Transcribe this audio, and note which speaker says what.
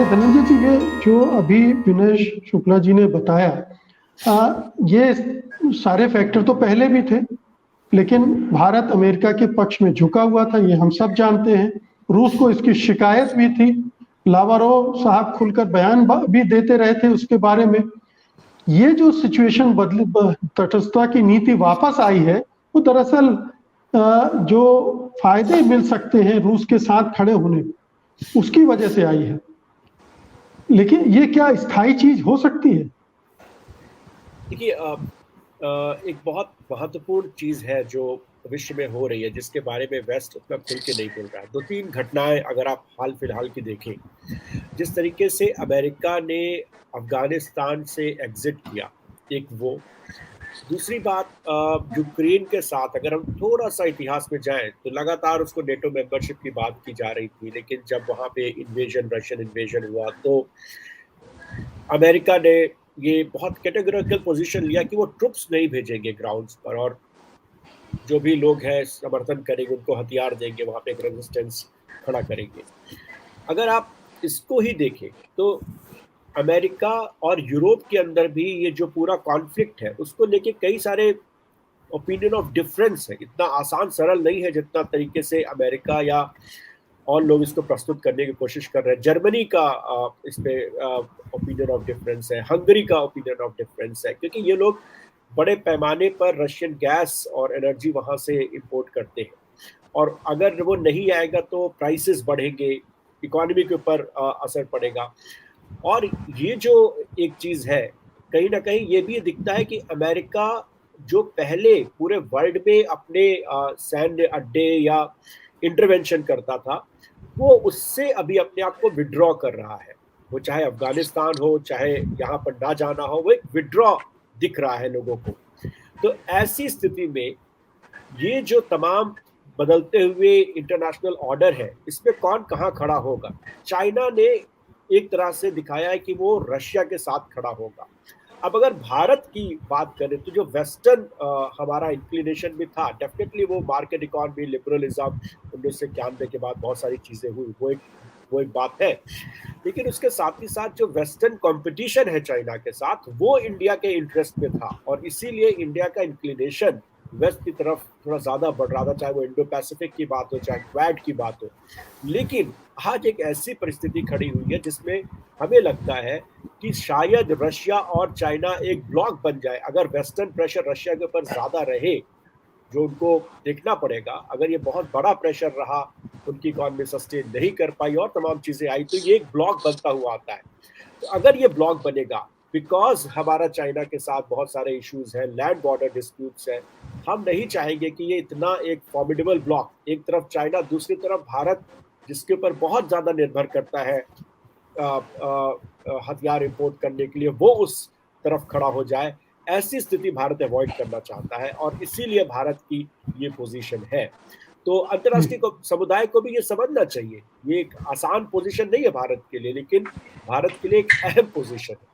Speaker 1: तो धनंजय जी, ये जो अभी विनय शुक्ला जी ने बताया, ये सारे फैक्टर तो पहले भी थे, लेकिन भारत अमेरिका के पक्ष में झुका हुआ था, ये हम सब जानते हैं। रूस को इसकी शिकायत भी थी, लावारोव साहब खुलकर बयान भी देते रहे थे उसके बारे में। ये जो सिचुएशन बदली, तटस्थता की नीति वापस आई है, वो दरअसल जो फायदे मिल सकते हैं रूस के साथ खड़े होने, उसकी वजह से आई है। लेकिन ये क्या स्थायी चीज हो सकती है?
Speaker 2: देखिए, एक बहुत महत्वपूर्ण चीज है जो विश्व में हो रही है, जिसके बारे में वेस्ट उतना खुल के नहीं बोल रहा है। दो तीन घटनाएं अगर आप हाल फिलहाल की देखें, जिस तरीके से अमेरिका ने अफगानिस्तान से एग्जिट किया, एक वो। दूसरी बात, यूक्रेन के साथ अगर हम थोड़ा सा इतिहास में जाएं तो लगातार उसको नेटो मेंबरशिप की बात की जा रही थी, लेकिन जब वहां पे रशियन इन्वेजन हुआ तो अमेरिका ने ये बहुत कैटेगोरिकल पोजीशन लिया कि वो ट्रुप्स नहीं भेजेंगे ग्राउंड्स पर, और जो भी लोग हैं समर्थन करेंगे उनको हथियार देंगे, वहां पे एक रेजिस्टेंस खड़ा करेंगे। अगर आप इसको ही देखें तो अमेरिका और यूरोप के अंदर भी ये जो पूरा कॉन्फ्लिक्ट है उसको लेके कई सारे ओपिनियन ऑफ डिफरेंस है। इतना आसान सरल नहीं है जितना तरीके से अमेरिका या और लोग इसको प्रस्तुत करने की कोशिश कर रहे हैं। जर्मनी का इस पे ओपिनियन ऑफ डिफरेंस है, हंगरी का ओपिनियन ऑफ डिफरेंस है, क्योंकि ये लोग बड़े पैमाने पर रशियन गैस और एनर्जी वहां से इंपोर्ट करते हैं, और अगर वो नहीं आएगा तो प्राइसेस बढ़ेंगे, इकोनॉमी के ऊपर असर पड़ेगा। और ये जो एक चीज है, कहीं ना कहीं ये भी दिखता है कि अमेरिका जो पहले पूरे वर्ल्ड में अपने सैन्य अड्डे या इंटरवेंशन करता था, वो उससे अभी अपने आप को विड्रॉ कर रहा है। वो चाहे अफगानिस्तान हो, चाहे यहाँ पर ना जाना हो, वो एक विड्रॉ दिख रहा है लोगों को। तो ऐसी स्थिति में ये जो तमाम बदलते हुए इंटरनेशनल ऑर्डर है, इसमें कौन कहाँ खड़ा होगा? चाइना ने एक तरह से दिखाया है कि वो रशिया के साथ खड़ा होगा। अब अगर भारत की बात करें तो जो वेस्टर्न हमारा इंक्लिनेशन भी था, डेफिनेटली वो मार्केट इकोनॉमी, लिबरलिज्म, 1991 के बाद बहुत सारी चीजें हुई, वो एक बात है। लेकिन उसके साथ ही साथ जो वेस्टर्न कंपटीशन है चाइना के साथ, वो इंडिया के इंटरेस्ट में था, और इसीलिए इंडिया का इंक्लिनेशन वेस्ट की तरफ थोड़ा ज्यादा बढ़ रहा था, चाहे वो इंडो पैसिफिक की बात हो, चाहे क्वाड की बात हो। लेकिन आज एक ऐसी परिस्थिति खड़ी हुई है जिसमें हमें लगता है कि शायद रशिया और चाइना एक ब्लॉक बन जाए। अगर वेस्टर्न प्रेशर रशिया के ऊपर ज्यादा रहे, जो उनको देखना पड़ेगा, अगर ये बहुत बड़ा प्रेशर रहा, उनकी इकॉनमी सस्टेन नहीं कर पाई और तमाम चीजें आई, तो ये एक ब्लॉक बनता हुआ आता है। तो अगर ये ब्लॉक बनेगा, बिकॉज हमारा चाइना के साथ बहुत सारे इश्यूज हैं, लैंड बॉर्डर डिस्प्यूट्स हैं, हम नहीं चाहेंगे कि ये इतना एक फॉर्मिडेबल ब्लॉक, एक तरफ चाइना, दूसरी तरफ भारत, जिसके ऊपर बहुत ज्यादा निर्भर करता है हथियार इंपोर्ट करने के लिए, वो उस तरफ खड़ा हो जाए। ऐसी स्थिति भारत अवॉइड करना चाहता है, और इसीलिए भारत की ये पोजीशन है। तो अंतर्राष्ट्रीय समुदाय को भी ये समझना चाहिए, ये एक आसान पोजीशन नहीं है भारत के लिए, लेकिन भारत के लिए एक अहम पोजीशन है।